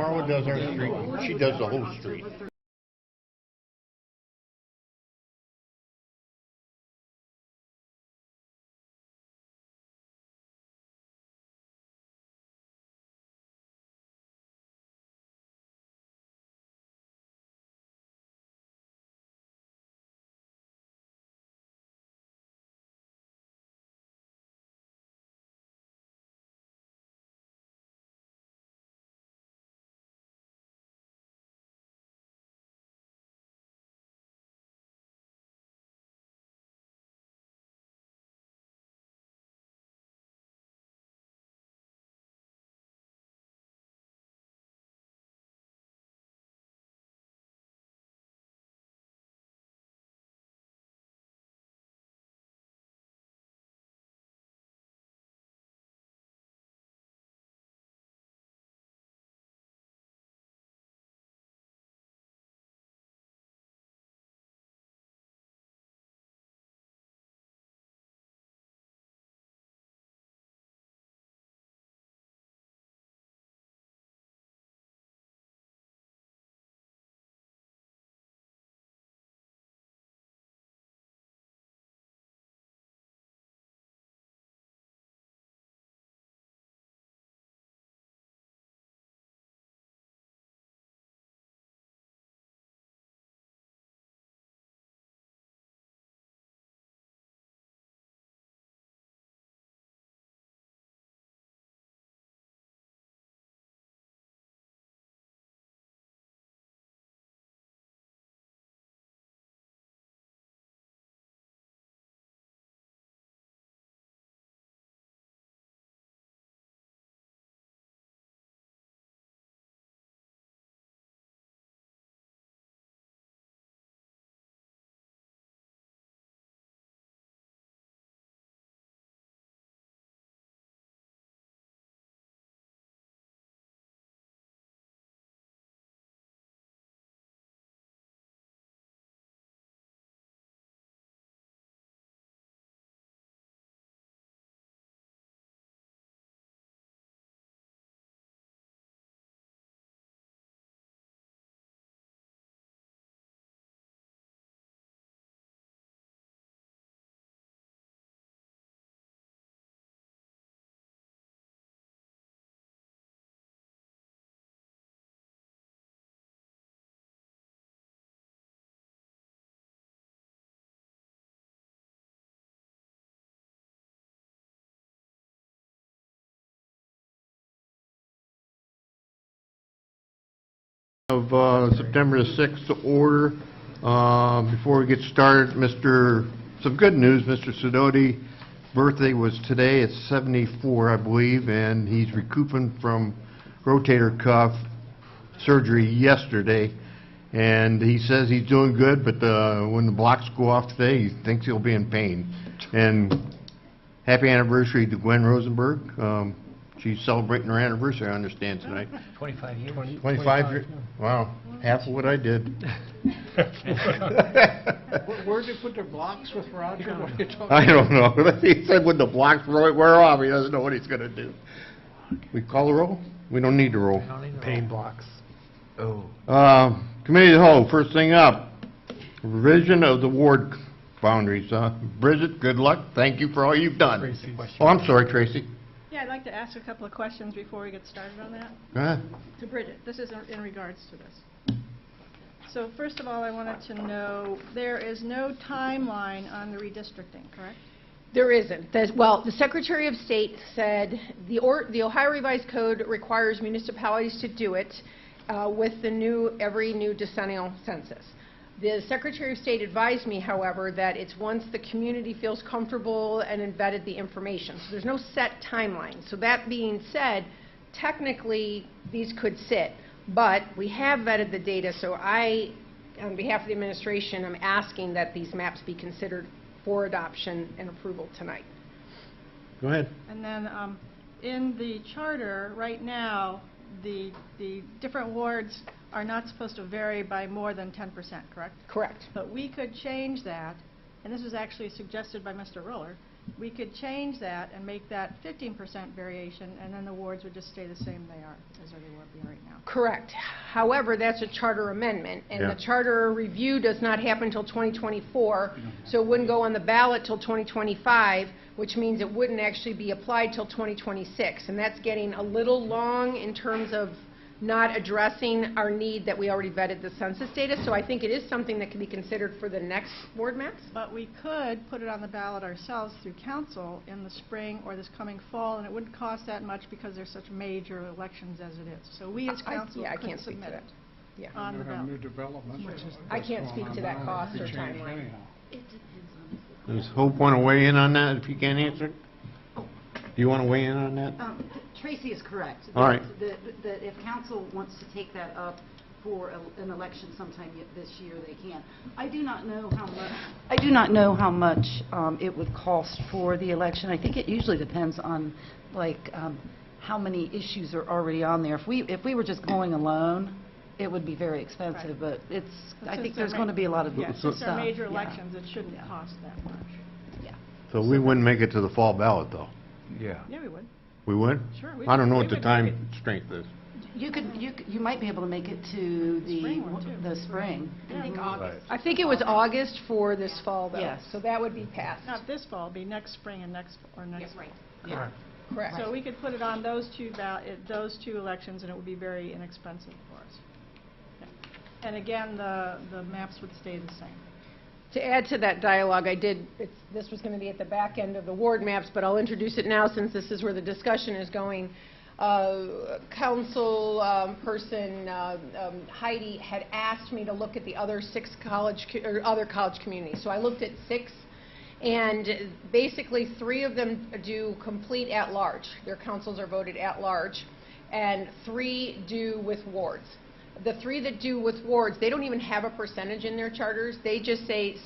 Marla does our street. She does the whole street. Of September the 6th to order. Before we get started, some good news. Mr. Sidoti birthday was today. It's 74, I believe, and he's recouping from rotator cuff surgery yesterday. And he says he's doing good, but when the blocks go off today, he thinks he'll be in pain. And happy anniversary to Gwen Rosenberg. She's celebrating her anniversary, I understand, tonight. 25 years. 25 years? Wow, half of what I did. Where did they put their blocks with Roger? I don't know. He said when the blocks wear off, he doesn't know what he's going to do. We call the roll? We don't need to roll. Pain blocks. Oh. Committee of the whole, first thing up, revision of the ward boundaries. Bridget, good luck. Thank you for all you've done. Tracy. Oh, I'm sorry, Tracy. Yeah, I'd like to ask a couple of questions before we get started on that. Go ahead. To Bridget, this is in regards to this. So first of all, I wanted to know, there is no timeline on the redistricting, correct? There isn't. Well, the Secretary of State said the Ohio Revised Code requires municipalities to do it with every new decennial census. The Secretary of State advised me, however, that it's once the community feels comfortable and embedded the information. So there's no set timeline. So that being said, technically these could sit, but we have vetted the data, so I, on behalf of the administration, am asking that these maps be considered for adoption and approval tonight. Go ahead. And then in the charter, right now, the different wards are not supposed to vary by more than 10%, correct? Correct. But we could change that, and this was actually suggested by Mr. Roller, We could change that and make that 15% variation, and then the wards would just stay the same they are, as they will be right now. Correct. However, that's a charter amendment, and Yeah. the charter review does not happen until 2024, so it wouldn't go on the ballot till 2025, which means it wouldn't actually be applied till 2026. And that's getting a little long in terms of not addressing our need that we already vetted the census data. So I think it is something that can be considered for the next ward maps. But we could put it on the ballot ourselves through council in the spring or this coming fall, and it wouldn't cost that much because there's such major elections as it is. So we as council Yeah, I could can't speak to submit that. it Yeah. on the You have new ballot. development. I can't speak to that cost or Could change timeline. anyhow. Does Hope want to weigh in on that, if you can't answer it? Do you want to weigh in on that? Tracy is correct. All right. That if council wants to take that up for an election sometime this year, they can. I do not know how much it would cost for the election. I think it usually depends on, like, how many issues are already on there. If we were just going alone, it would be very expensive, but But I since think they're there's going to be a lot of Yeah, stuff. since they're major yeah. elections, it shouldn't cost that much. So we wouldn't make it to the fall ballot, though? Yeah. Yeah, we would. We would? Sure, I don't know we what the would time make strength is. You might be able to make it to Spring one, too. the spring. I think Right. I think it was August for this fall, though. Yes. So that would be passed. Not this fall, it'd be next spring and next fall. Yeah. Correct. So we could put it on those two elections, and it would be very inexpensive for us. Yeah. And again, the maps would stay the same. To add to that dialogue, this was going to be at the back end of the ward maps, but I'll introduce it now since this is where the discussion is going. Council person Heidi had asked me to look at the other other college communities. So I looked at 6, and basically 3 of them do complete at-large. Their councils are voted at-large, and 3 do with wards. The 3 that do with wards, they don't even have a percentage in their charters. They just say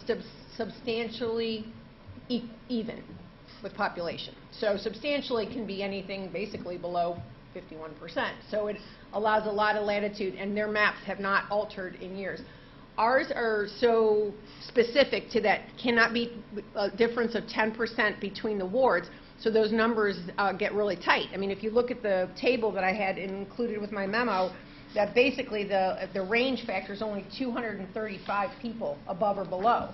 substantially even with population. So substantially can be anything basically below 51%. So it allows a lot of latitude, and their maps have not altered in years. Ours are so specific to that cannot be a difference of 10% between the wards, so those numbers get really tight. I mean, if you look at the table that I had included with my memo, that basically the range factor is only 235 people above or below.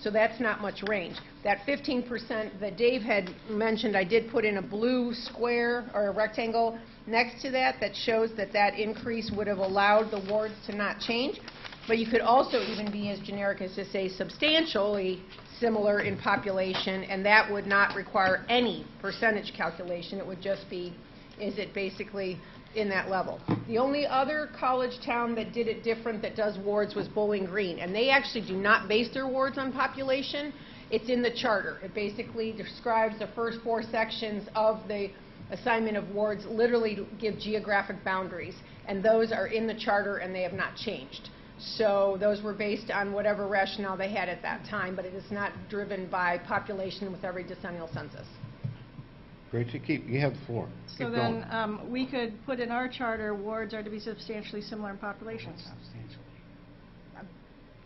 So that's not much range. That 15% that Dave had mentioned, I did put in a blue square or a rectangle next to that shows that increase would have allowed the wards to not change. But you could also even be as generic as to say substantially similar in population, and that would not require any percentage calculation. It would just be, is it basically in that level. The only other college town that did it different that does wards was Bowling Green, and they actually do not base their wards on population. It's in the charter. It basically describes the first 4 sections of the assignment of wards, literally give geographic boundaries, and those are in the charter and they have not changed. So those were based on whatever rationale they had at that time, but it is not driven by population with every decennial census. Tracy, you have the floor. So Keep then, going. we could put in our charter, wards are to be substantially similar in populations.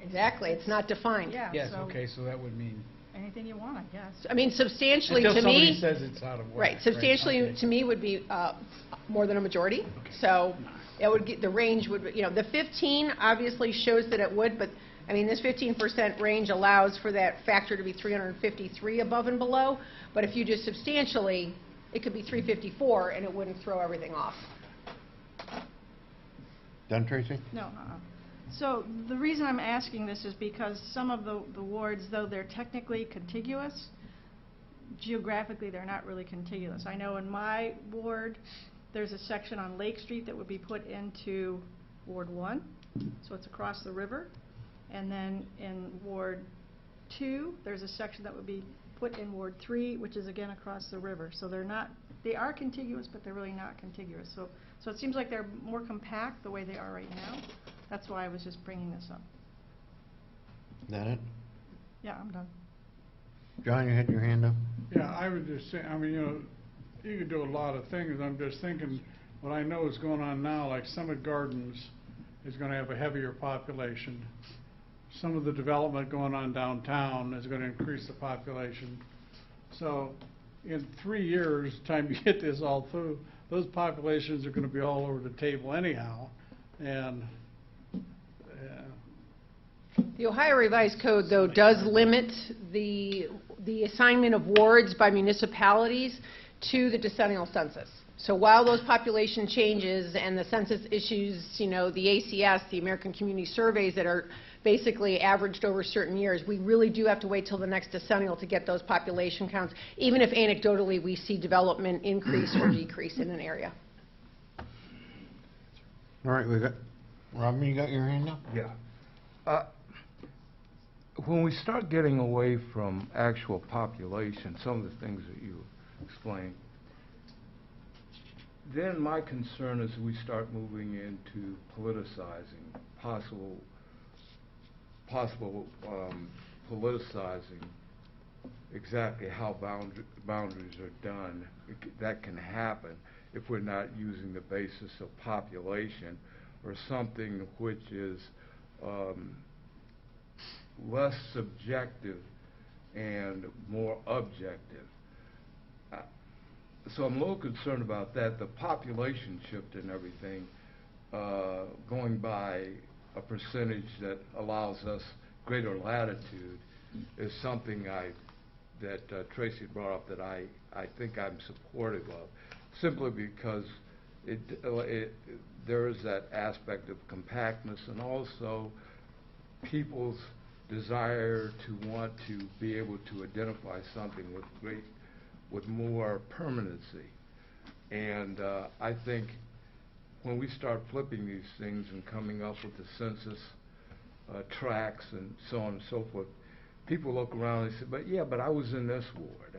Exactly, it's not defined. Yeah, Yes, so okay, so that would mean, anything you want, I guess. I mean, substantially until to me... somebody says it's out of whack. Right, substantially okay. to me would be more than a majority. So it would get, the range would, the 15 obviously shows that it would, but I mean, this 15% range allows for that factor to be 353 above and below, but if you do substantially, it could be 354 and it wouldn't throw everything off. Done, Tracy? No, So the reason I'm asking this is because some of the wards, though they're technically contiguous, geographically they're not really contiguous. I know in my ward, there's a section on Lake Street that would be put into Ward 1, so it's across the river. And then in Ward 2, there's a section that would be put in Ward 3, which is again across the river. So they are contiguous, but they're really not contiguous. So it seems like they're more compact the way they are right now. That's why I was just bringing this up. That it? Yeah, I'm done. John, you had your hand up? Yeah, I would just say, I mean, you could do a lot of things. I'm just thinking, what I know is going on now, like Summit Gardens is going to have a heavier population. Some of the development going on downtown is going to increase the population. So in 3 years, time you get this all through, those populations are going to be all over the table anyhow. And The Ohio Revised Code, though, does limit the assignment of wards by municipalities to the decennial census. So while those population changes and the census issues, the ACS, the American Community Surveys that are basically averaged over certain years, we really do have to wait till the next decennial to get those population counts, even if anecdotally we see development increase or decrease in an area. All right, we got, Robin, you got your hand up? Yeah. When we start getting away from actual population, some of the things that you explained, then my concern is we start moving into politicizing, possible politicizing exactly how boundaries are done. That can happen if we're not using the basis of population or something which is less subjective and more objective. So I'm a little concerned about that. The population shift and everything, going by a percentage that allows us greater latitude, is something that Tracy brought up that I think I'm supportive of, simply because there is that aspect of compactness and also people's desire to want to be able to identify something with more permanency. And I think when we start flipping these things and coming up with the census tracts and so on and so forth, people look around and say, but I was in this ward,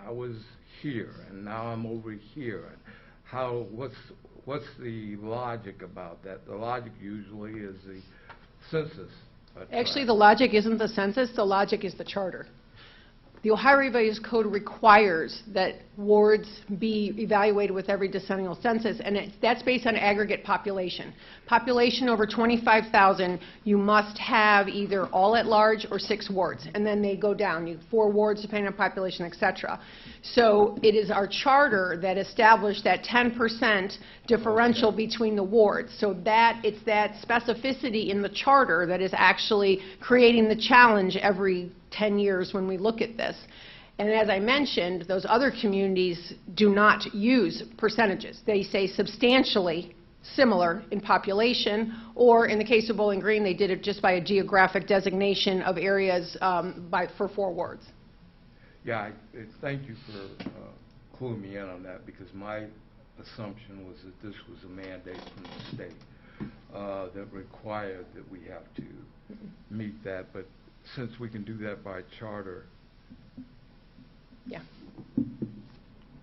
I was here, and now I'm over here. And what's the logic about that? The logic usually is the census Actually, the logic isn't the census, the logic is the charter. The Ohio Revised Code requires that wards be evaluated with every decennial census, and that's based on aggregate population. Population over 25,000, you must have either all at large or 6 wards, and then they go down, 4 wards depending on population, etc. So it is our charter that established that 10% differential between the wards. So it's that specificity in the charter that is actually creating the challenge every 10 years when we look at this. And as I mentioned, those other communities do not use percentages. They say substantially similar in population, or in the case of Bowling Green, they did it just by a geographic designation of areas for 4 wards. Yeah, thank you for cluing me in on that, because my assumption was that this was a mandate from the state that required that we have to meet that. But since we can do that by charter. Yeah.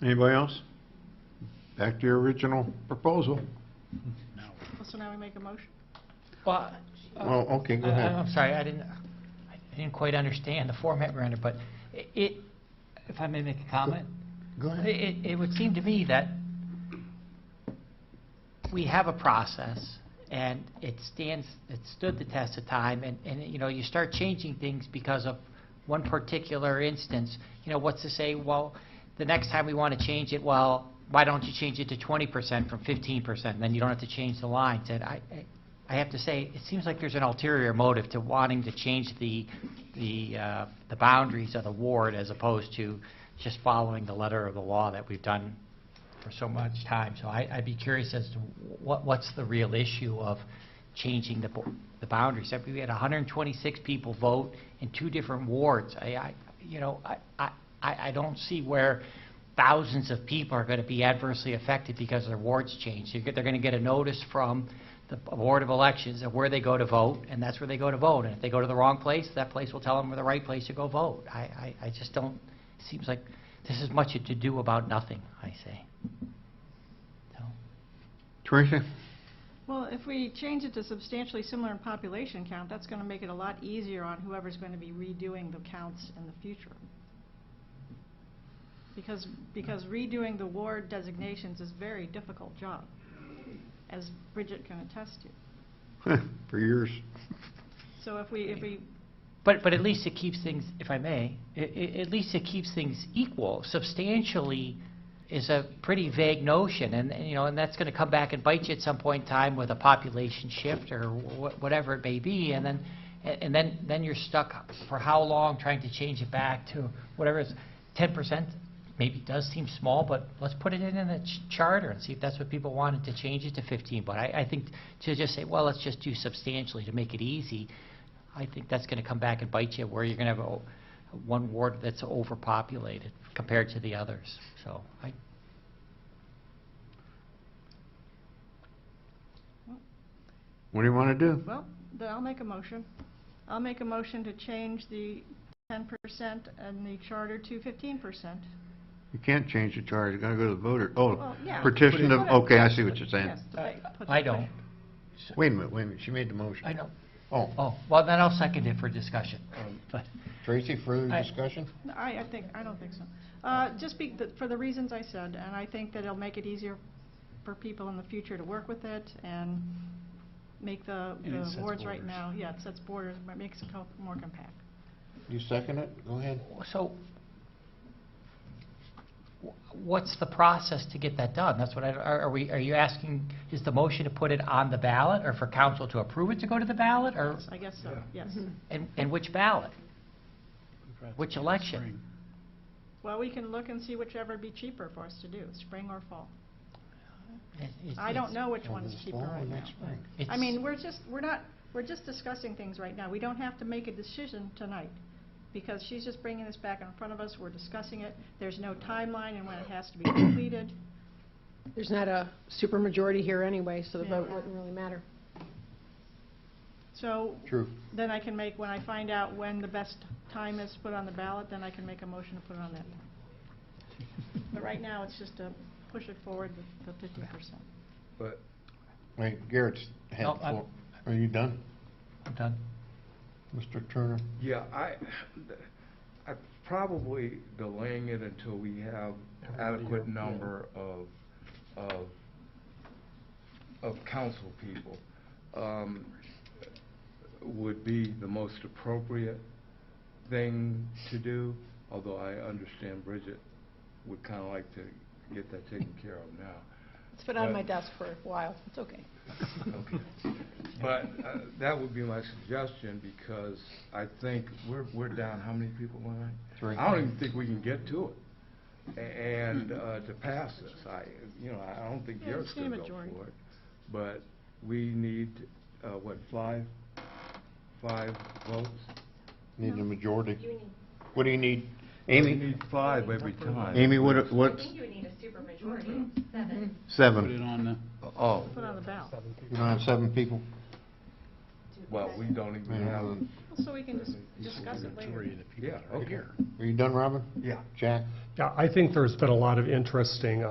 Anybody else? Back to your original proposal. So now we make a motion? Well, Oh, okay, go ahead. I'm sorry, I didn't quite understand the format we're under, but if I may make a comment? Go ahead. It would seem to me that we have a process, and it stood the test of time, and you start changing things because of one particular instance. What's to say, well, the next time we want to change it, well, why don't you change it to 20% from 15%? Then you don't have to change the lines. And I have to say, it seems like there's an ulterior motive to wanting to change the boundaries of the ward, as opposed to just following the letter of the law that we've done for so much time. So I'd be curious as to what's the real issue of changing the boundaries. We had 126 people vote in 2 different wards. I don't see where thousands of people are going to be adversely affected because their wards change. They're going to get a notice from the Board of Elections of where they go to vote, and that's where they go to vote. And if they go to the wrong place, that place will tell them where the right place to go vote. I just don't, it seems like this is much to do about nothing, I say. So. Teresa? Well, if we change it to substantially similar in population count, that's going to make it a lot easier on whoever's going to be redoing the counts in the future. Because redoing the ward designations is a very difficult job, as Bridget can attest to. For years. So if we But at least it keeps things, if I may, at least it keeps things equal. Substantially is a pretty vague notion, and you know, and that's going to come back and bite you at some point in time with a population shift or whatever it may be, and then you're stuck for how long trying to change it back to whatever is 10%. Maybe does seem small, but let's put it in the charter and see if that's what people wanted to change it to 15. But I think to just say, well, let's just do substantially to make it easy, I think that's going to come back and bite you where you're going to have one ward that's overpopulated compared to the others. So What do you want to do? Well, then I'll make a motion. I'll make a motion to change the 10% and the charter to 15%. You can't change the charter, you're gonna go to the voter. Oh, Well, yeah. petition of, Put it- okay, I see what you're saying. Yes, put I the- don't. Wait a minute, she made the motion. I know. Oh, Well, then I'll second it for discussion. But Tracy, further I- discussion? No, I don't think so. Just for the reasons I said, and I think that it'll make it easier for people in the future to work with it and make the And it sets wards right borders. now, yeah, it sets borders, but makes it more compact. You second it? Go ahead. so what's the process to get that done? That's what are you asking, is the motion to put it on the ballot or for council to approve it to go to the ballot, or Yes, I guess so, yes. and which ballot? Which election? Spring. Well, we can look and see whichever would be cheaper for us to do, spring or fall. It- I don't it's- know which Well, one's this cheaper fall or right now. next spring? I mean, it's- we're just discussing things right now. We don't have to make a decision tonight, because she's just bringing this back in front of us, we're discussing it. There's no timeline and when it has to be completed. There's not a supermajority here anyway, so the Yeah. vote wouldn't really matter. So True. then I can make, when I find out when the best time is to put on the ballot, then I can make a motion to put it on that. But right now, it's just to push it forward with the 50%. But Wait, Garrett's had No, the floor. Are you done, I'm done. Mr. Turner? yeah, I probably delaying it until we have adequate number of council people would be the most appropriate thing to do, although I understand Bridget would kind of like to get that taken care of now. It's been on my desk for a while, it's okay. Okay. But that would be my suggestion, because I think we're down how many people tonight? 3. I don't even think we can get to it, and to pass this. I don't think Yeah, Garrett's it's need a going to go majority. for it. But we need, what, five votes? Need a majority. What do you need? We Amy? need 5 every time. Amy, what's, I think you would need a supermajority, 7. 7? Put it on the, Oh, Put it on the ballot. You don't have 7 people? well, we don't even have, Well, so we can just discuss it later. yeah, okay. Are you done, Robin? Yeah. Jack? Yeah, I think there's been a lot of interesting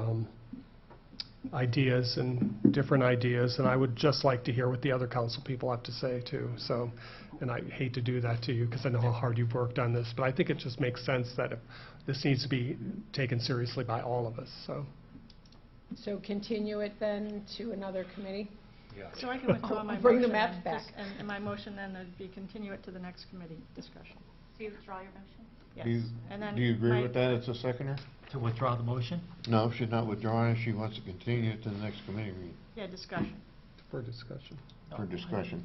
ideas and different ideas, and I would just like to hear what the other council people have to say too. So, and I hate to do that to you because I know how hard you've worked on this, but I think it just makes sense that if this needs to be taken seriously by all of us, so. So continue it then to another committee? So I can withdraw my I'll motion. bring the maps and back. And my motion then would be continue it to the next committee discussion. So you withdraw your motion? Yes. Do you- And then Do you agree my- with that? It's a seconder? To withdraw the motion? No, she's not withdrawing. She wants to continue it to the next committee meeting Yeah, discussion. For discussion. for discussion.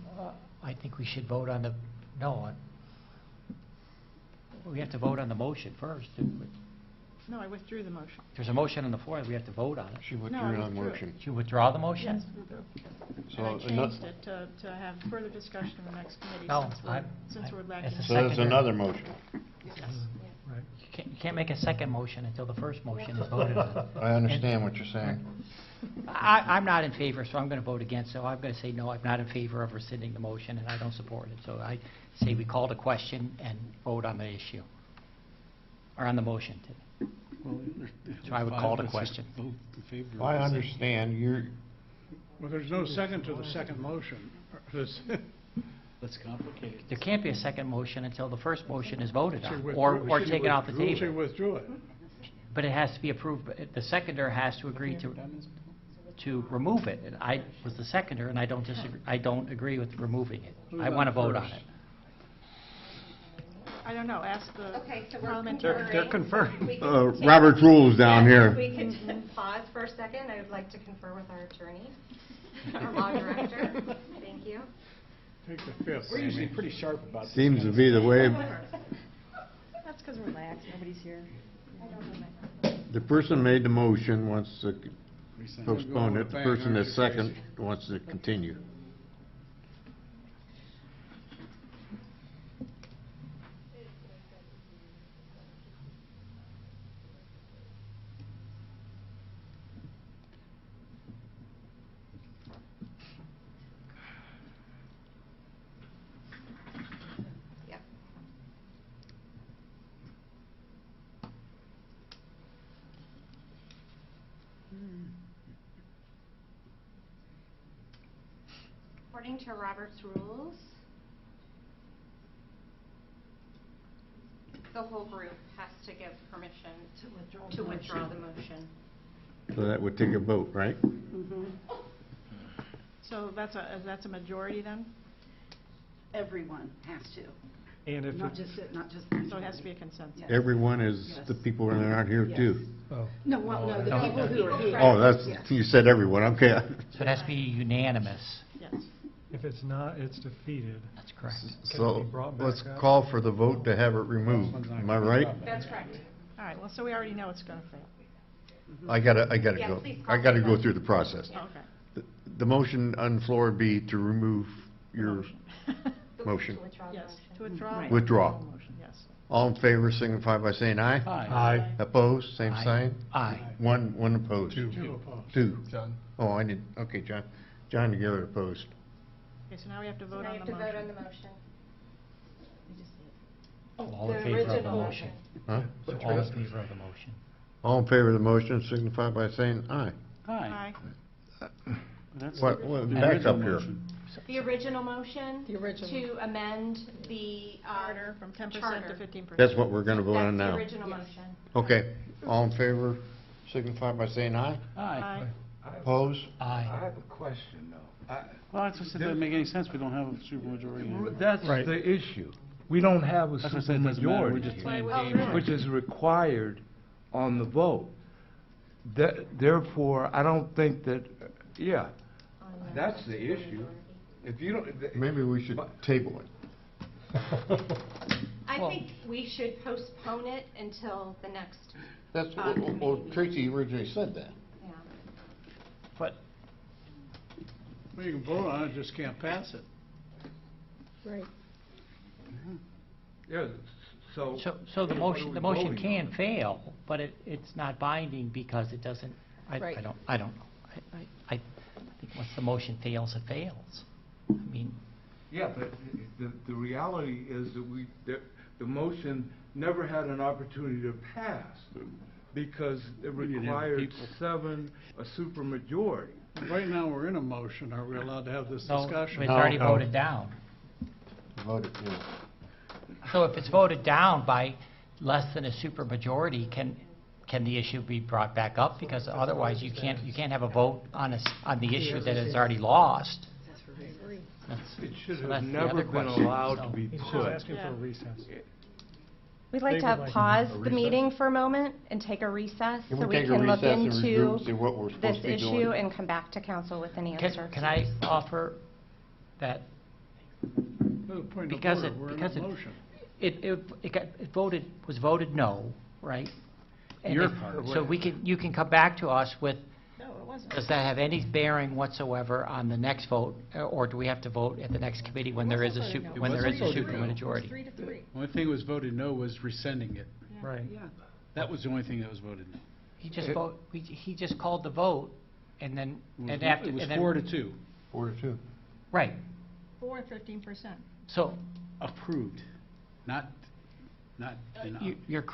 I think we should vote on we have to vote on the motion first. No, I withdrew the motion. There's a motion on the floor, we have to vote on it. She withdrew No, I that withdrew it. motion. Did you withdraw the motion? Yes. So And I ano- changed it to have further discussion in the next committee No, since we're as lacking. a So there's seconder. another motion. Right. You can't make a second motion until the first motion is voted on. I understand what you're saying. I'm not in favor, so I'm going to vote against. So I'm going to say, no, I'm not in favor of rescinding the motion, and I don't support it. So I say we call the question and vote on the issue, or on the motion. So I would call the question. I understand. well, there's no second to the second motion. That's complicated. There can't be a second motion until the first motion is voted She on, withdrew- or she taken off the withdrew- She table. withdrew it. But it has to be approved, the seconder has to agree to remove it. And I was the seconder, and I don't agree with removing it. Who's I on want to vote on first? it. I don't know, ask the Okay, so we're parliamentarian. They're confirming. We can take- Robert's rules down Yes, here. if we could pause for a second, I would like to confer with our attorney, our law director. Thank you. Take the fifth, We're usually Amy. pretty sharp about this. Seems to be the way That's because we're lax, nobody's here. the person made the motion wants to Rescind. postpone it. The Bang, person aren't that's you second crazy? wants to continue. Yep. According to Robert's rules, the whole group has to give permission to withdraw the motion. So that would take a vote, right? So that's a majority then? Everyone has to, And if not it's, just. So it has to be a consensus. Yes. Everyone is the Yes. people that aren't here too. oh, No, well, no, the No. people who are here. Oh, that's, Yes. you said everyone, okay. So it has to be unanimous. Yes. if it's not, it's defeated. That's correct. So, be brought back let's up? call for the vote to have it removed. Am I right? That's correct. All right, well, so we already know it's going to fail. I gotta Yeah, go, please call I gotta for go the through the process. Oh, okay. The motion on the floor would be to remove your motion. To withdraw the Yes, motion. to withdraw. Right. Withdraw. Motion, yes. All in favor signify by saying aye. Aye. Opposed, same Aye. sign? Aye. One opposed. Two opposed. Two. John? Oh, I need, okay, John together opposed. Okay, so now we have to vote Now on you the have to vote on motion. the motion. All in The favor of the original motion. Huh? So all in favor of the motion. All in favor of the motion signify by saying aye. Aye. That's What- the what- the back original up here. motion. The original motion. The original. To amend the. Charter from 10% to charter. 15%. That's what we're gonna vote on That's now. the original motion. Okay, all in favor signify by saying aye. Aye. Opposed? I Aye. have a question, though. Well, that's just, it doesn't make any sense, we don't have a supermajority. That's Right. the issue. We don't have a That's what I said, it doesn't matter, we're supermajority, just playing Well, games. which is required on the vote. Therefore, I don't think that, yeah, that's the issue. If you don't, Maybe we should table it. I Well- think we should postpone it until the next, That's, well, Tracy originally said that. yeah. But Well, you can vote on it, just can't pass it. Right. yeah, so. So the what are motion, we the motion voting can on? fail, but it's not binding because it doesn't, I Right. don't know. I think once the motion fails, it fails. I mean, Yeah, but the reality is that the motion never had an opportunity to pass because it We didn't have required people. a supermajority. Right now, we're in a motion. Are we allowed to have this no, discussion? it's already No. voted down. Voted, yeah. So if it's voted down by less than a supermajority, can the issue be brought back up? Because otherwise, you can't have a vote on on the issue that is already lost. That's- It should so have that's the never other been question, allowed to so- be He's just put. asking for a recess. We'd like They to would like pause a the recess? meeting for a moment and take a recess Can so we we take a can look recess and regroup, into see what we're supposed this to be doing? issue and come back to council with any answers. Can I offer that There's a point of because order. it, We're in because a motion. it was voted no, right? And Your if- part. So you can come back to us with, No, it wasn't. does that have any bearing whatsoever on the next vote? Or do we have to vote at the next committee when there is a wasn't voted no. when there is a It wasn't voted no. supermajority? 3-3. Only thing that was voted no was rescinding it. Right. Yeah. That was the only thing that was voted no. He just called the vote and then, and after. It was and then- 4-2, 4-2. Right, 4 and 15%. so approved, not denied. you're,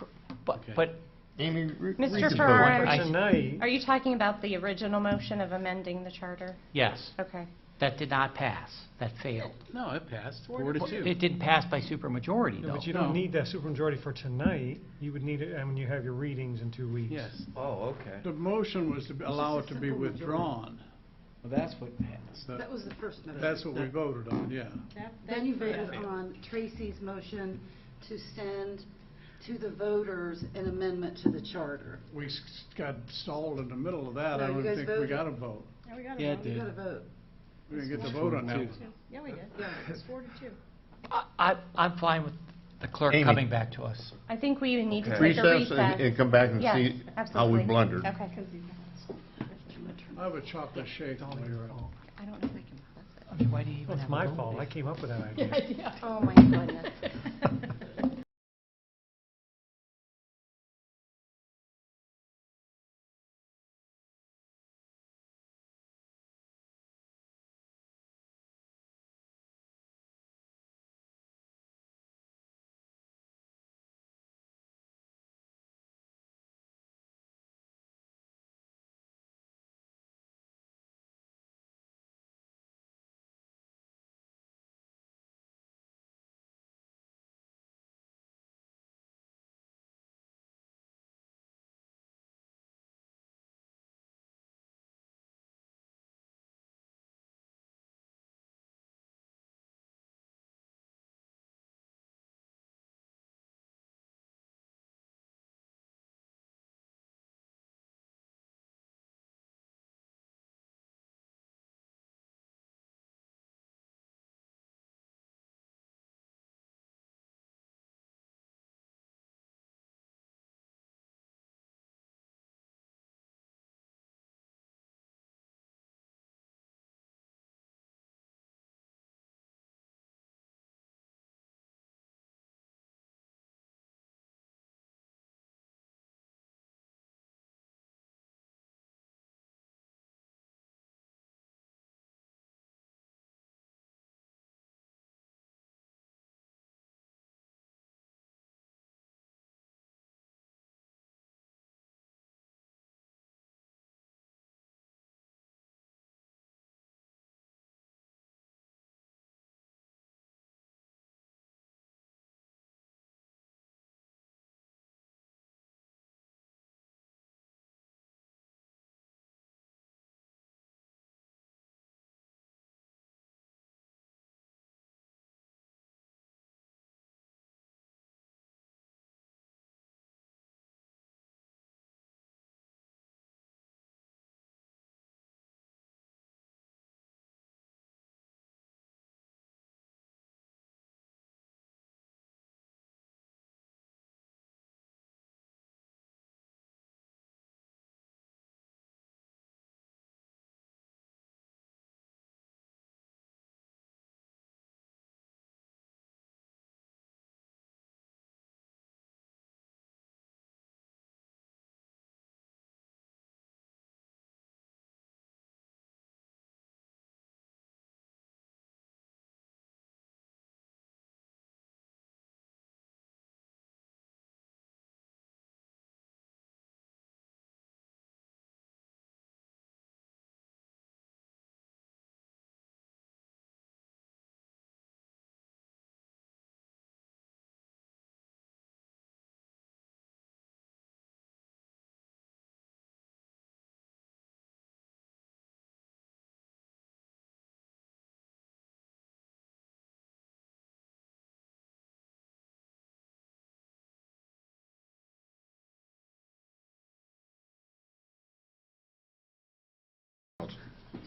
but, Okay. but Amy, read Mr. the vote. Farrar, I- Tonight, Are you talking about the original motion of amending the charter? yes, Okay. that did not pass, that failed. No, it passed, 4-2. 4-2. It didn't pass by supermajority, no, though. but you No. don't need that supermajority for tonight. You would need it when you have your readings in 2 weeks. Yes, Oh, okay. The motion was to allow it to be withdrawn. well, that's what passed. That- That was the first motion. That's what we voted on, yeah. Then you voted on Tracy's motion to send to the voters an amendment to the charter. We got stalled in the middle of that. I No, you don't guys think we voted? got a vote. Yeah, we got Yeah, a it vote. did. You got to vote. We didn't get the vote on that. one. Yeah, we did. It's 4-2. I'm fine with the clerk Amy. coming back to us. I think we need to take a Recess recess. and come back and Yes, see how we absolutely. blundered. Okay. I have a chocolate shake. while you're at it. I don't know if I can press it. I mean, why do you even Well, it's have a my vote? fault. I came up with that idea. Oh, my goodness.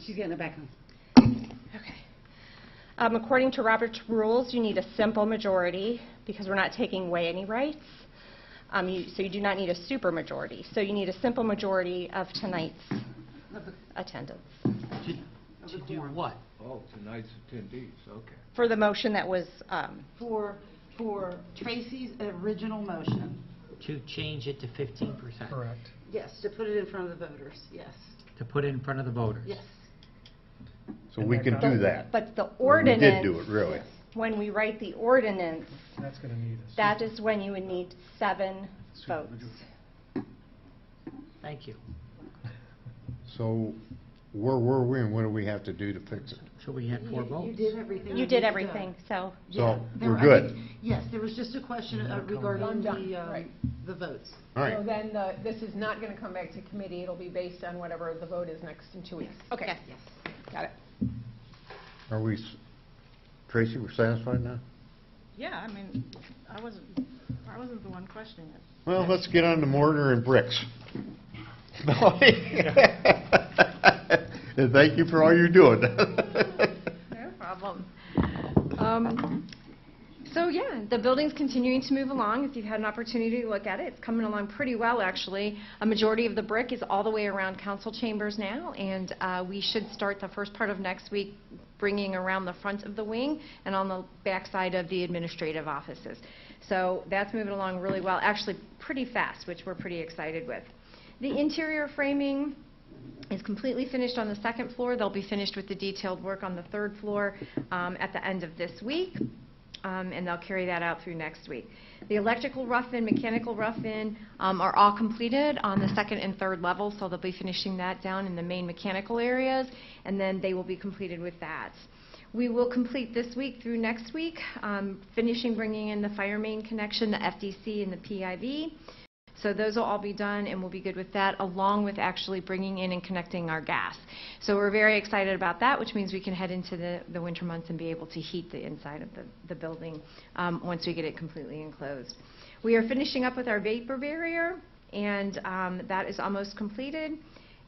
She's getting it back on. Okay. According to Robert's rules, you need a simple majority because we're not taking away any rights. So you do not need a supermajority. So you need a simple majority of tonight's attendance To do what? Oh, tonight's attendees, okay. for the motion that was, For Tracy's original motion, To change it to 15%. Correct. yes, to put it in front of the voters, yes, To put it in front of the voters. yes. So we can do that. but the Or we ordinance. did do it, really. When we write the ordinance, That's going to need a... that is when you would need 7 votes. Thank you. So where were we and what do we have to do to fix it? So we had 4 votes. You did everything. You needed did to go. everything, so. Yeah, So there we're were- I good. think- Yes, there was just a question regarding the votes. All So right. then this is not going to come back to committee, it'll be based on whatever the vote is next in 2 weeks. Okay, Yes. got it. Are we, Tracy, we're satisfied now? Yeah, I mean, I wasn't the one questioning it. Well, let's get on to mortar and bricks. And thank you for all you're doing. No problem. So yeah, the building's continuing to move along. If you've had an opportunity to look at it, it's coming along pretty well, actually. A majority of the brick is all the way around council chambers now, and we should start the first part of next week bringing around the front of the wing and on the back side of the administrative offices. So that's moving along really well, actually pretty fast, which we're pretty excited with. The interior framing is completely finished on the second floor. They'll be finished with the detailed work on the third floor at the end of this week, and they'll carry that out through next week. The electrical rough-in, mechanical rough-in are all completed on the second and third level, so they'll be finishing that down in the main mechanical areas, and then they will be completed with that. We will complete this week through next week, finishing bringing in the fire main connection, the FDC, and the PIV. So those will all be done, and we'll be good with that, along with actually bringing in and connecting our gas. So we're very excited about that, which means we can head into the winter months and be able to heat the inside of the building once we get it completely enclosed. We are finishing up with our vapor barrier, and that is almost completed.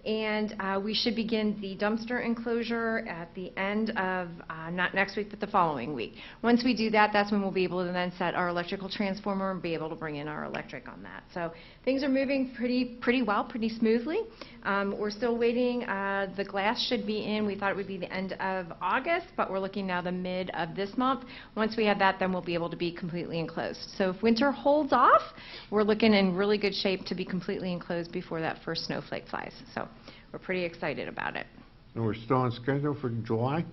And we should begin the dumpster enclosure at the end of, not next week, but the following week. Once we do that, that's when we'll be able to then set our electrical transformer and be able to bring in our electric on that. So things are moving pretty well, pretty smoothly. We're still waiting. The glass should be in. We thought it would be the end of August, but we're looking now the mid of this month. Once we have that, then we'll be able to be completely enclosed. So if winter holds off, we're looking in really good shape to be completely enclosed before that first snowflake flies. So we're pretty excited about it. And we're still on schedule for July?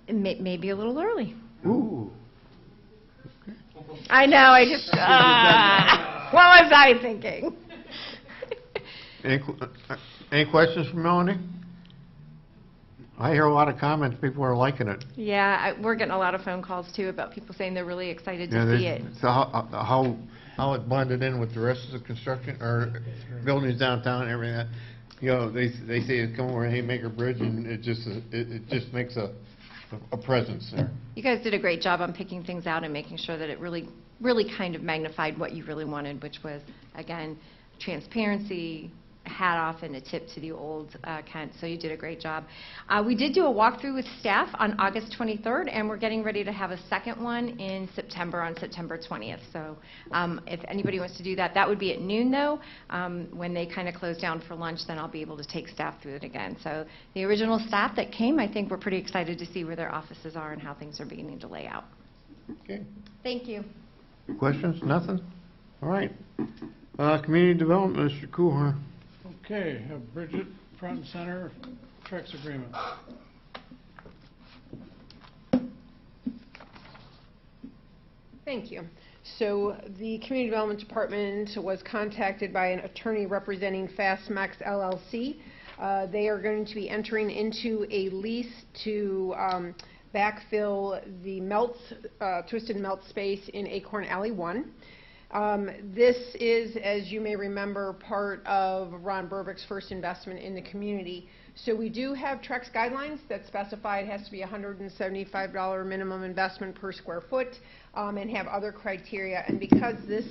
Maybe a little early. Ooh. I know, I just, what was I thinking? Any questions for Melanie? I hear a lot of comments. People are liking it. Yeah, we're getting a lot of phone calls too about people saying they're really excited to see it. So how it blended in with the rest of the construction, or buildings downtown and everything. You know, they say it's come over Haymaker Bridge, and it just makes a presence there. You guys did a great job on picking things out and making sure that it really kind of magnified what you really wanted, which was, again, transparency, a hat off, and a tip to the old Kent. So you did a great job. We did do a walkthrough with staff on August 23rd, and we're getting ready to have a second one in September, on September 20th. So if anybody wants to do that, that would be at noon, though. When they kind of close down for lunch, then I'll be able to take staff through it again. So the original staff that came, I think we're pretty excited to see where their offices are and how things are beginning to lay out. Okay. Thank you. Questions? Nothing? All right. Community Development, Mr. Kuhar. Okay, have Bridget front and center, Trex agreement. Thank you. So the Community Development Department was contacted by an attorney representing Fastmax LLC. They are going to be entering into a lease to backfill the Twisted Melt space in Acorn Alley 1. This is, as you may remember, part of Ron Burbick's first investment in the community. So we do have Trex guidelines that specify it has to be $175 minimum investment per square foot, and have other criteria. And because this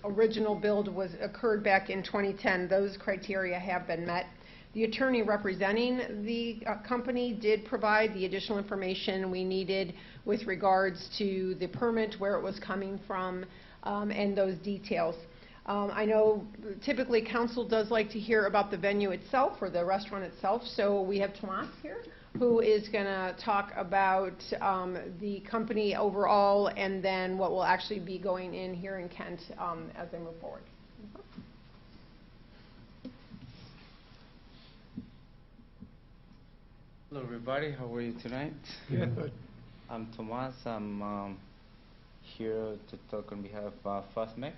original build occurred back in 2010, those criteria have been met. The attorney representing the company did provide the additional information we needed with regards to the permit, where it was coming from, and those details. I know typically council does like to hear about the venue itself or the restaurant itself, so we have Tomas here who is going to talk about the company overall and then what will actually be going in here in Kent as they move forward. Hello everybody, how are you tonight? Good. I'm Tomas. I'm here to talk on behalf of Fastmax.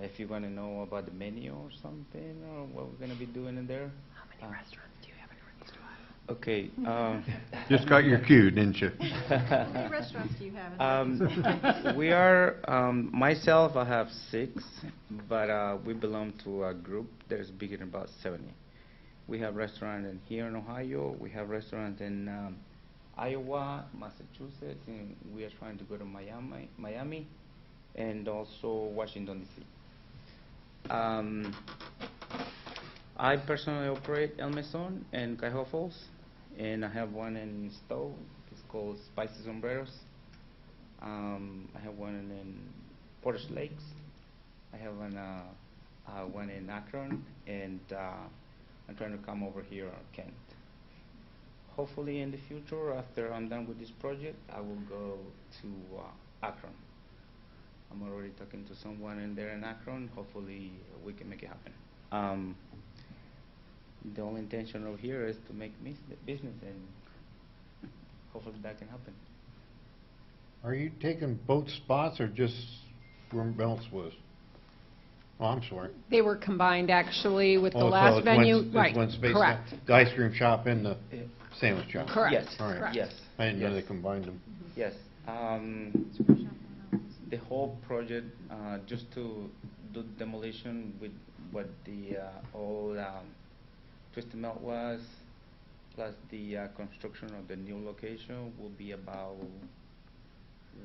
If you want to know about the menu or something, or what we're going to be doing in there. How many restaurants do you have in Northeast Ohio? Okay. Just got your cue, didn't you? How many restaurants do you have in Northeast? We are, myself, I have 6, but we belong to a group that is bigger than about 70. We have restaurants in here in Ohio. We have restaurants in Iowa, Massachusetts, and we are trying to go to Miami, and also Washington, D.C. I personally operate El Mesón and Cuyahoga Falls, and I have one in Stowe. It's called Spicy Sombreros. I have one in Portage Lakes. I have one in Akron, and I'm trying to come over here on Kent. Hopefully in the future, after I'm done with this project, I will go to Akron. I'm already talking to someone in there in Akron. Hopefully we can make it happen. The only intention over here is to make business, and hopefully that can happen. Are you taking both spots or just where Melts was? Oh, I'm sorry. They were combined, actually, with the Oh, so last it's venue. it's Right, one space, correct. The ice cream shop and the sandwich shop? Correct. Yes. All right. Correct. Yes. I didn't know Yes. they combined them. Yes. The whole project, just to do demolition with what the old Twisted Melt was, plus the construction of the new location, will be about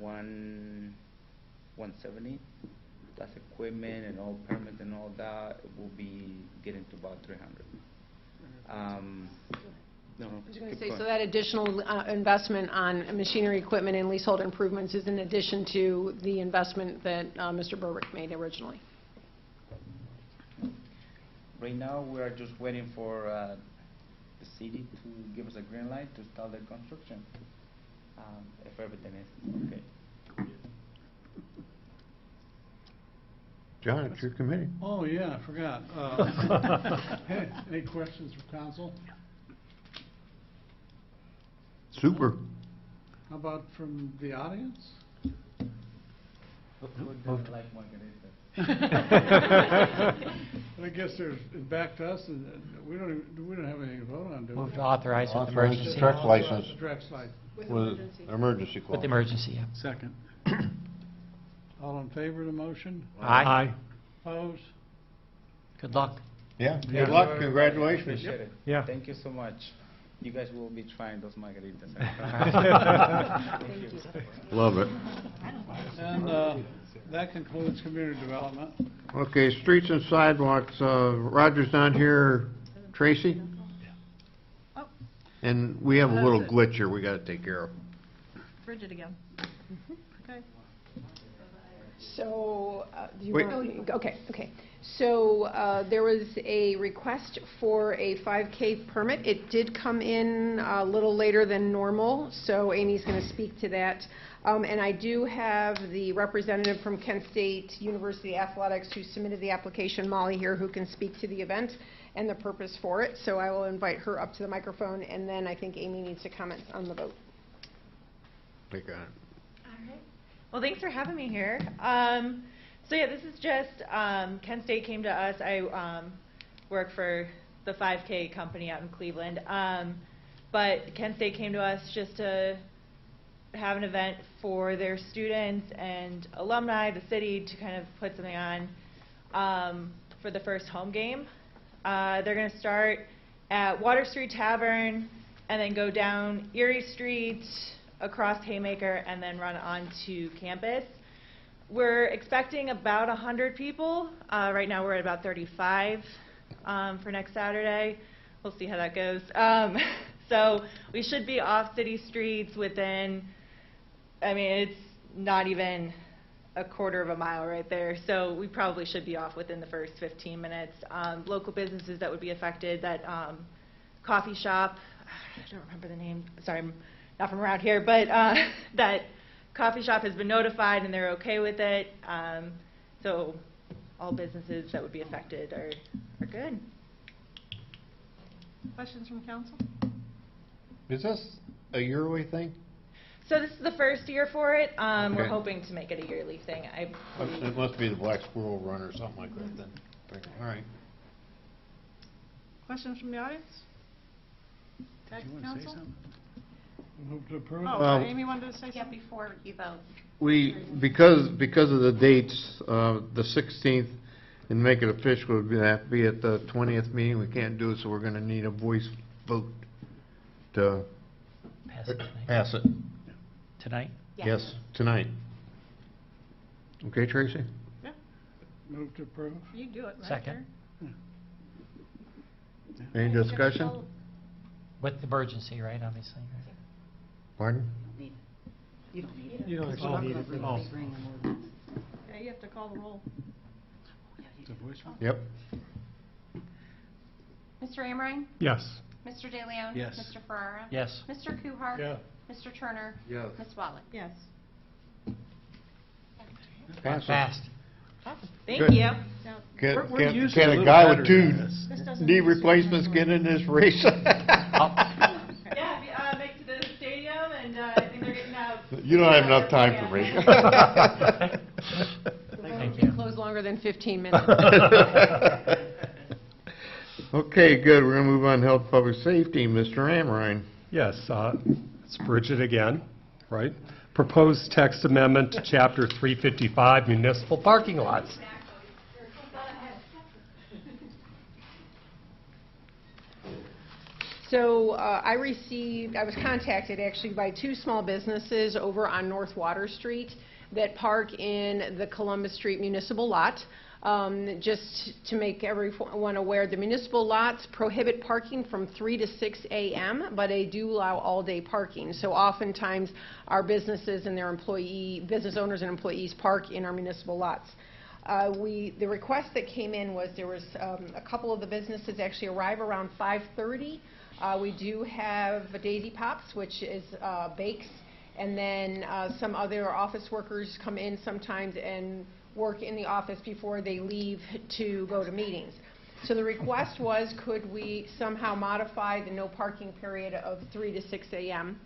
170. Plus equipment and all permits and all that, it will be getting to about 300. No, I was going to keep say, going. so that additional investment on machinery, equipment, and leasehold improvements is in addition to the investment that Mr. Berwick made originally. Right now, we are just waiting for the city to give us a green light to start the construction, if everything is okay. John, it's your committee. Oh, yeah, I forgot. Any questions from council? Super. How about from the audience? I guess there's, back to us, and we don't have anything to vote on, do we? Move to authorize with Authorize the emergency. truck license Direct slide. with emergency clause. With emergency, yeah. Second. All in favor of the motion? Aye. Opposed? Good luck. Yeah, Yeah. good luck, congratulations. Appreciate it. Yeah. Thank you so much. You guys will be trying those margaritas. Thank you. Love it. And that concludes community development. Okay, streets and sidewalks, Roger's not here, Tracy? Oh, And we have a little That's it. glitch here we gotta take care of. Bridget again. Okay. So, do you Wait. want, okay. So, there was a request for a 5K permit. It did come in a little later than normal, so Amy's going to speak to that. And I do have the representative from Kent State University Athletics who submitted the application, Molly here, who can speak to the event and the purpose for it. So I will invite her up to the microphone, and then I think Amy needs to comment on the vote. Take a- All right. Well, thanks for having me here. So yeah, this is just, Kent State came to us. I work for the 5K company out in Cleveland. But Kent State came to us just to have an event for their students and alumni, the city, to kind of put something on for the first home game. They're going to start at Water Street Tavern and then go down Erie Street, across Haymaker, and then run onto campus. We're expecting about 100 people. Right now we're at about 35 for next Saturday. We'll see how that goes. So we should be off city streets within, I mean, it's not even a quarter of a mile right there. So we probably should be off within the first 15 minutes. Local businesses that would be affected, that coffee shop, I don't remember the name, sorry, I'm not from around here, but that coffee shop has been notified and they're okay with it. So all businesses that would be affected are good. Questions from council? Is this a yearly thing? So this is the first year for it. We're Okay. hoping to make it a yearly thing. I believe. It must be the Black Squirrel Run or something like that then. All right. Questions from the audience? Back to council? Move to approve. Oh, Amy wanted to say Yeah, something? before you vote. We, because of the dates, the 16th, and make it official, it would have to be at the 20th meeting. We can't do it, so we're going to need a voice vote to pass it tonight. Pass it. Tonight? Yes, tonight. Okay, Tracy? Move to approve. You do it, right Second. there. Any discussion? With emergency, right, obviously? Pardon? You don't need it. You don't actually need it. Oh. Yeah, you have to call the roll. It's a voicemail? Yep. Mr. Amrine? Yes. Mr. De Leon? Yes. Mr. Ferrara? Yes. Mr. Kuhar? Yeah. Mr. Turner? Yes. Ms. Wallach? Yes. Pass it. Passed. Thank Good. you. Now, We're used to Can a a little guy better with two than this. this doesn't. knee replacements get in this race? Yeah, make it to the stadium, and I think they're getting out. You don't have enough time for me. Thank you. Close longer than 15 minutes. Okay, good. We're going to move on to health and public safety. Mr. Amrine. Yes, it's Bridget again, right? Proposed text amendment to Chapter 355 municipal parking lots. So I was contacted actually by two small businesses over on North Water Street that park in the Columbus Street municipal lot. Just to make everyone aware, the municipal lots prohibit parking from 3 to 6 a.m., but they do allow all-day parking. So oftentimes, our businesses and their business owners and employees park in our municipal lots. The request that came in was there was a couple of the businesses actually arrive around 5:30. We do have Daisy Pops, which is bakes, and then some other office workers come in sometimes and work in the office before they leave to go to meetings. So the request was, could we somehow modify the no parking period of 3 to 6 a.m.?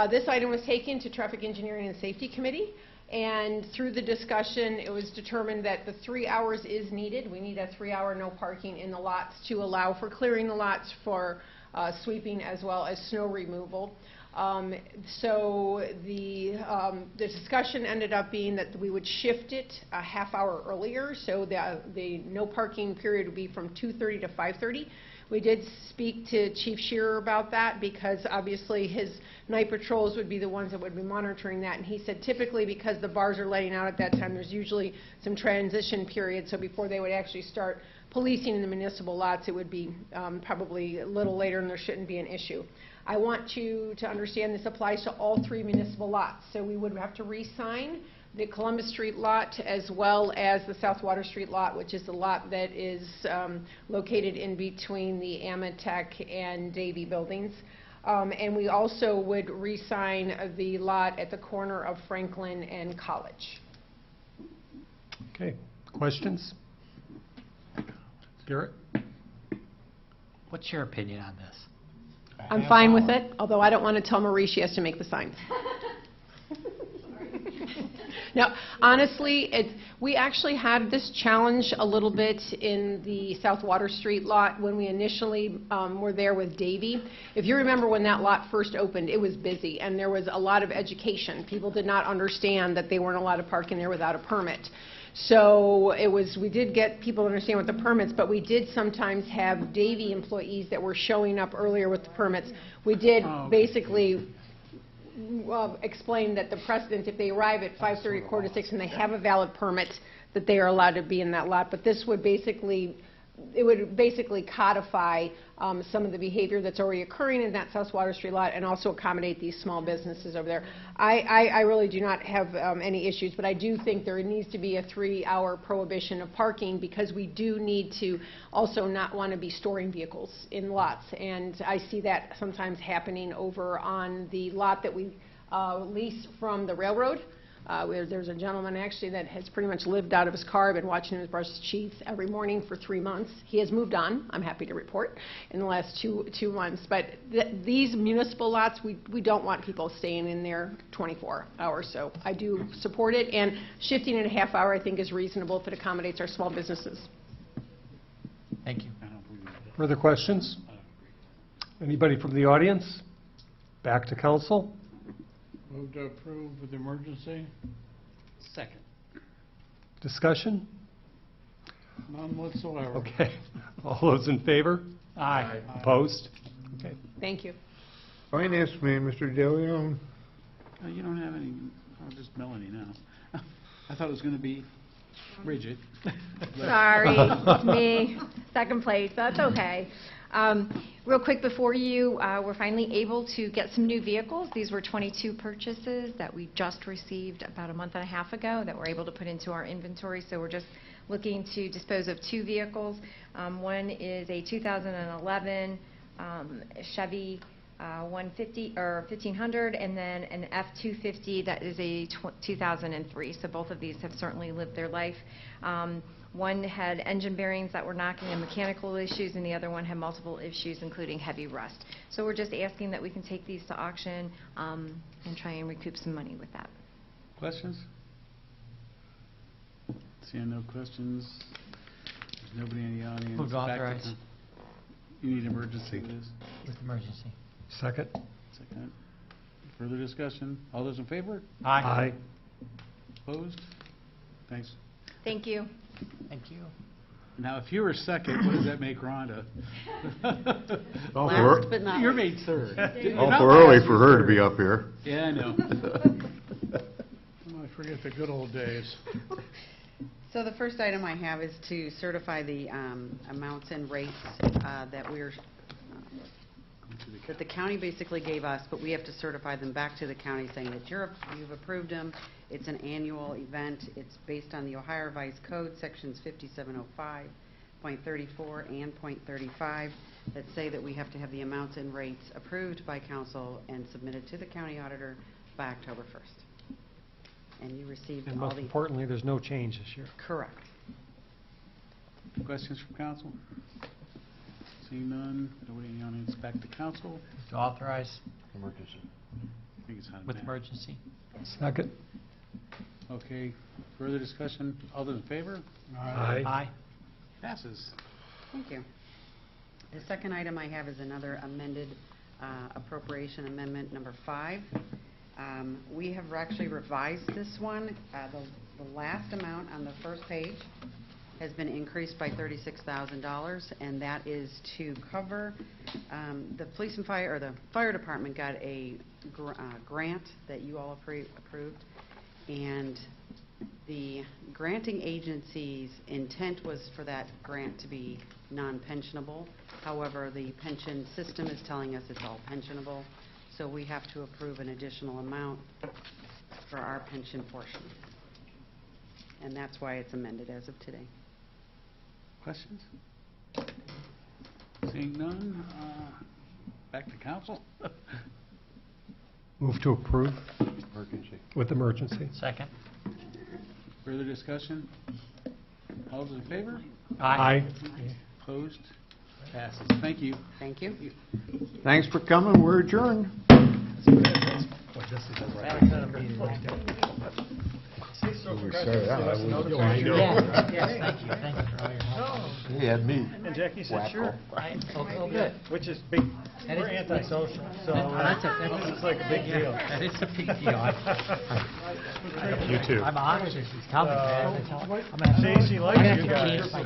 This item was taken to Traffic Engineering and Safety Committee, and through the discussion, it was determined that the 3 hours is needed. We need a 3-hour no parking in the lots to allow for clearing the lots for sweeping as well as snow removal. So the discussion ended up being that we would shift it a half hour earlier, so the no parking period would be from 2:30 to 5:30. We did speak to Chief Shearer about that because obviously his night patrols would be the ones that would be monitoring that, and he said typically because the bars are letting out at that time, there's usually some transition period, so before they would actually start policing in the municipal lots, it would be probably a little later and there shouldn't be an issue. I want you to understand this applies to all 3 municipal lots. So we would have to re-sign the Columbus Street lot as well as the South Water Street lot, which is the lot that is located in between the Amatec and Davie buildings. And we also would re-sign the lot at the corner of Franklin and College. Okay, questions? Garrett? What's your opinion on this? I'm fine with it, although I don't want to tell Marie she has to make the signs. Now, honestly, we actually had this challenge a little bit in the South Water Street lot when we initially were there with Davie. If you remember when that lot first opened, it was busy, and there was a lot of education. People did not understand that they weren't allowed to park in there without a permit. So we did get people to understand with the permits, but we did sometimes have Davie employees that were showing up earlier with the permits. We did basically explain that the precedent, if they arrive at 5:30, 5:45, and they have a valid permit, that they are allowed to be in that lot. But this would basically codify some of the behavior that's already occurring in that South Water Street lot and also accommodate these small businesses over there. I really do not have any issues, but I do think there needs to be a 3-hour prohibition of parking because we do need to also not want to be storing vehicles in lots. And I see that sometimes happening over on the lot that we lease from the railroad. There's a gentleman actually that has pretty much lived out of his car. I've been watching him brush his teeth every morning for 3 months. He has moved on, I'm happy to report, in the last two months. But these municipal lots, we don't want people staying in there 24 hours. So I do support it. And shifting it a half hour, I think, is reasonable if it accommodates our small businesses. Thank you. Further questions? Anybody from the audience? Back to council? Move to approve with emergency. Second. Discussion? None whatsoever. Okay. All those in favor? Aye. Opposed? Okay. Thank you. Finance man, Mr. DeLeon. You don't have any, oh, just Melanie now. I thought it was going to be Bridget. Sorry, me, second place, that's okay. Real quick before you, we're finally able to get some new vehicles. These were 22 purchases that we just received about a month and a half ago that we're able to put into our inventory, so we're just looking to dispose of 2 vehicles. One is a 2011 Chevy 150 or 1500, and then an F-250 that is a 2003. So both of these have certainly lived their life. One had engine bearings that were knocking and mechanical issues, and the other one had multiple issues, including heavy rust. So we're just asking that we can take these to auction and try and recoup some money with that. Questions? Seeing no questions, there's nobody in the audience. Move to Back authorize. You need emergency for this? With emergency. Second? Second. Further discussion? All those in favor? Aye. Opposed? Thanks. Thank you. Thank you. Now, if you were second, what does that make Rhonda? Awful but not You're least. made third. early for her to be up here. Yeah, I know. Oh, I forget the good old days. So the first item I have is to certify the amounts and rates that that the county basically gave us, but we have to certify them back to the county saying that you've approved them. It's an annual event. It's based on the Ohio Revised Code, sections 5705.34 and .35, that say that we have to have the amounts and rates approved by council and submitted to the county auditor by October 1st. And you received And all most the... importantly, there's no change this year. Correct. Questions from council? Seeing none, nobody in the audience, back to council. Move to authorize Emergency. I think it's on with that. emergency. Second? Okay, further discussion? All those in favor? Aye. Passes. Thank you. The second item I have is another amended appropriation amendment number 5. We have actually revised this one. The last amount on the first page has been increased by $36,000, and that is to cover the police and fire, or the fire department got a grant that you all approved, and the granting agency's intent was for that grant to be non-pensionable. However, the pension system is telling us it's all pensionable, so we have to approve an additional amount for our pension portion. And that's why it's amended as of today. Questions? Seeing none, back to council. Move to approve Emergency. with emergency. Second. Further discussion? All those in favor? Aye. Opposed? Passes. Thank you. Thank you. Thanks for coming. We're adjourned. Yes, thank you. Thank you for all your help. He had me. And Jackie said, sure. Oh, good. Which is big, That we're is- antisocial, so That's this is like a big deal. That is a big deal. You too. I'm honored that she's coming, man. I'm gonna have to- See, she likes I'm gonna you have to guys. change my